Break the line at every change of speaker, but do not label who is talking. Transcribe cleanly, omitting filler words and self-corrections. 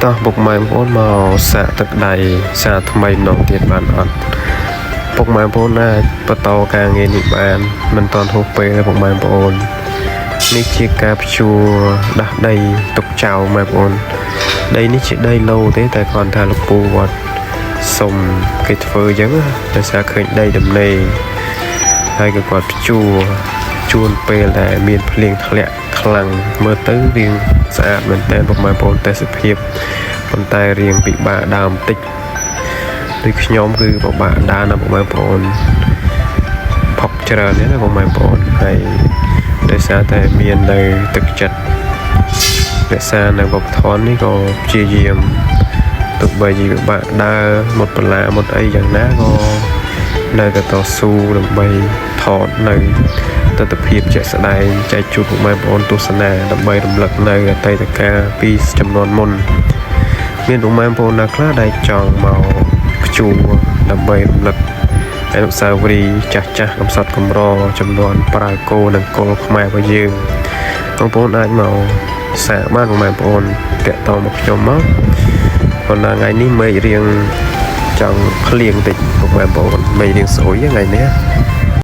តោះពុកម៉ែបងប្អូនមកសាកទឹកដៃសាកថ្មីម្ដងទៀតបានអត់ពុកម៉ែបងប្អូនអាចបន្តការងារនេះបានមិនតាន់ហួសពេលទេពុកម៉ែបងប្អូននេះជាការភ្ជួរដាស់ដីទុកចោលម៉ែបងប្អូនដីនេះជាដីឡូទេតែគាត់ថាលោកពូគាត់សុំគេធ្វើអញ្ចឹងដោយសារឃើញដីដំណេរហើយក៏គាត់ភ្ជួរជួនពេលដែលមានភ្លៀងធ្លាក់ខ្លាំងមើលទៅរៀងស្អាតមែនតើពុកម៉ែបងប្អូនទេសភាពប៉ុន្តែរៀងពិបាកដើមបន្តិចដូចខ្ញុំគឺពិបាកដើរណាពុកម៉ែបងប្អូនផុកច្រើនណាពុកម៉ែបងប្អូនហើយដោយសារតែមាននៅទឹកចិត្តរក្សានៅវប្បធម៌នេះក៏ព្យាយាមទោះបីជាពិបាកដើរមុតបន្លាមុតអីយ៉ាងណាក៏នៅតែតស៊ូដើម្បីថតនៅទស្សនភាពជាក់ស្ដែងចែកជូនពុកម៉ែបងប្អូនទស្សនាដើម្បីរំលឹកនៅអតីតកាលពីចំនួនមុនមានពុកម៉ែបងប្អូនណាខ្លះដែលចង់មកភ្ជួរដើម្បីរំលឹកអនុស្សាវរីយ៍ចាស់កំសត់កំរចំនួនប្រើគោនិងគោលខ្មែររបស់យើងបងប្អូនអាចមកសាកបានពុកម៉ែបងប្អូនតាក់ទងមកខ្ញុំមកប៉ុន្តែថ្ងៃនេះមេឃរៀងចង់ភ្លៀងតិចពុកម៉ែបងប្អូនមេឃរៀងស្រួយថ្ងៃនេះ